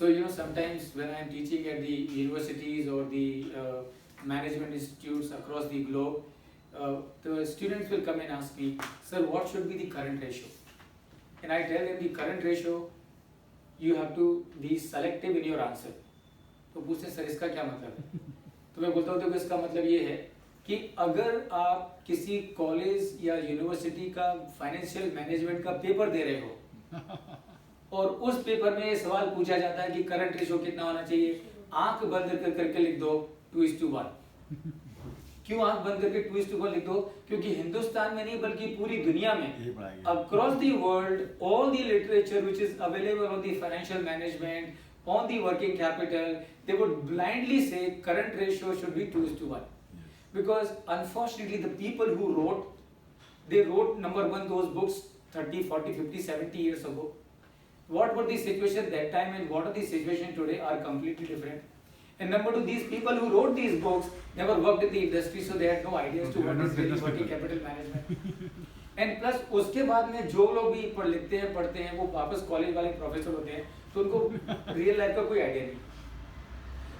So sometimes when I am teaching at the universities or the management institutes across the globe, the students will come and ask me, sir, what should be the current ratio? And I tell them the current ratio, you have to be selective in your answer. तो पूछते हैं sir इसका क्या मतलब है? तो मैं बोलता हूँ देखो इसका मतलब ये है कि अगर आप किसी कॉलेज या यूनिवर्सिटी का फाइनेंशियल मैनेजमेंट का पेपर दे रहे हो और उस पेपर में ये सवाल पूछा जाता है कि करंट रेशो कितना होना चाहिए, आंख बंद करके लिख दो 2:1। क्यों आंख बंद करके 2:1 लिख दो? क्योंकि हिंदुस्तान में नहीं बल्कि पूरी दुनिया में across the world all the literature which is available on the financial management, on the working capital, they would blindly say current ratio should be 2:1. Because unfortunately the people who wrote, they wrote number one those books 30, 40, 50, 70 years ago. What were the situation that time and what are the situation today are completely different. And number two, these people who wrote these books never worked in the industry, so they had no idea as to what is really working capital management. And plus उसके बाद में जो लोग भी पढ़ते हैं वो वापस कॉलेज वाले प्रोफेसर होते हैं, तो उनको रियल लाइफ का कोई आइडिया नहीं।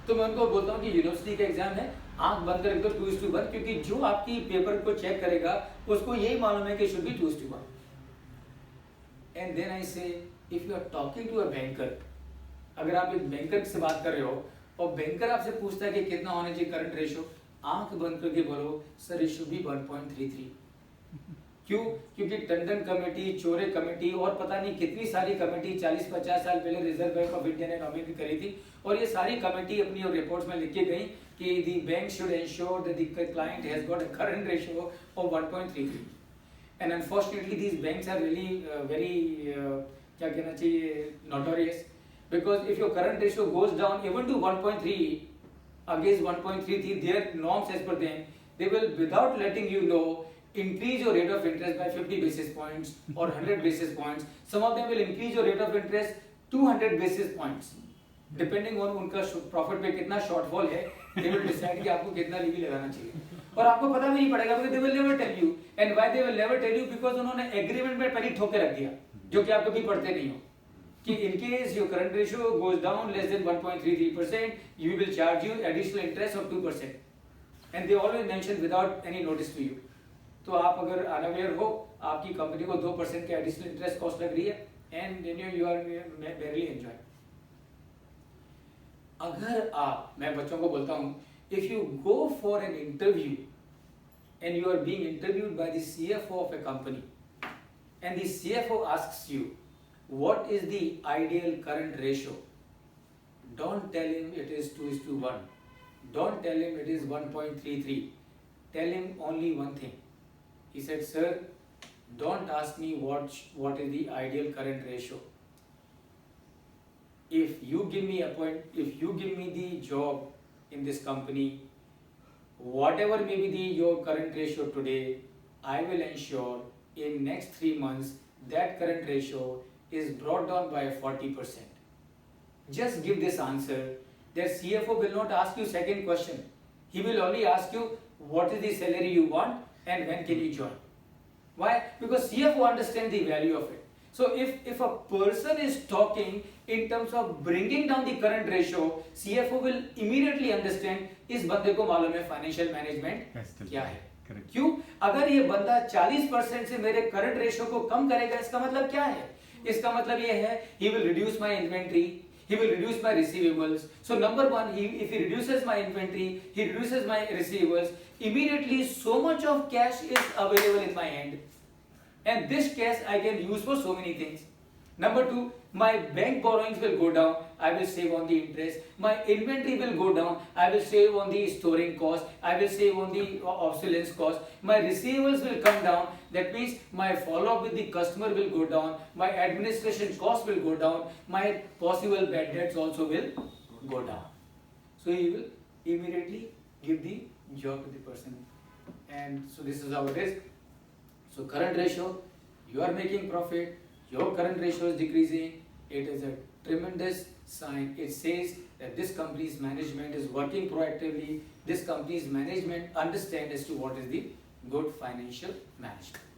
तो मैं उनको बोलता हूँ कि यूनिवर्सिटी का एग्जाम है, आंख बंद कर दो 2:1, क्योंकि जो आपकी पेपर को चेक करेगा उसको यही मालूम है कि should be 2:1। And then I say if you are talking to a banker, अगर आप एक बैंकर से बात कर रहे हो और बैंकर आपसे पूछता है कि कितना होना चाहिए करंट रेशो, आंख बंद करके बोलो सर इट शुड बी 1.33। क्यों? क्योंकि टंडन कमेटी, चोरे कमेटी और पता नहीं कितनी सारी कमेटी 40-50 साल पहले रिजर्व बैंक ऑफ इंडिया ने नॉमिनेट करी थी, और ये सारी कमेटी अपनी रिपोर्ट्स में लिख के गई कि the bank should ensure that the client has got a current ratio of 1.33। And unfortunately these banks are really very क्या कहना चाहिए notorious, because if your current ratio goes down even to 1.3 against 1.33 their norms as per them, they will without letting you know increase your rate of interest by 50 basis points or 100 basis points. Some of them will increase your rate of interest 200 basis points depending on उनका profit पे कितना shortfall है। they will decide कि आपको कितना लीवी लगाना चाहिए, और आपको पता भी नहीं पड़ेगा because they will never tell you. And why they will never tell you? Because उन्होंने एग्रीमेंट में पहले ठोक के रख दिया जो कि आप कभी पढ़ते नहीं हो कि in case your current ratio goes down less than 1.33%, you will charge you additional interest of 2%. And they always mention without any notice to you. तो आप अगर अनअवेयर हो, आपकी कंपनी को 2% के एडिशनल इंटरेस्ट कॉस्ट लग रही है, and you are barely enjoy. अगर आप, मैं बच्चों को बोलता हूं, if you go for an interview and you are being interviewed by the CFO of a company and the CFO asks you what is the ideal current ratio, don't tell him it is 2:1, don't tell him it is 1.33, tell him only one thing. He said, sir, don't ask me what is the ideal current ratio. If you give me the job in this company, whatever may be your current ratio today, I will ensure in next 3 months that current ratio is brought down by 40%. Just give this answer. The CFO will not ask you second question. He will only ask you what is the salary you want and when can you join. Why? Because CFO understands the value of it. So if a person is talking in terms of bringing down the current ratio, CFO will immediately understand इस बंदे को मालूम है financial management क्या है। क्यों? अगर ये बंदा 40% से मेरे करंट रेशियो को कम करेगा, इसका मतलब क्या है? इसका मतलब ये है he will reduce my inventory, he will reduce my receivables. So number one, if he reduces my inventory, he reduces my receivables, immediately so much of cash is available in my hand, and this cash I can use for so many things. Number two, my bank borrowings will go down, I will save on the interest. My inventory will go down, I will save on the storing cost, I will save on the obsolescence cost. My receivables will come down, that means my follow up with the customer will go down, my administration cost will go down, my possible bad debts also will go down. So he will immediately give the job to the person. And so this is how it is. So current ratio, you are making profit, your current ratio is decreasing, it is a tremendous sign. It says that this company's management is working proactively, this company's management understands as to what is the good financial management.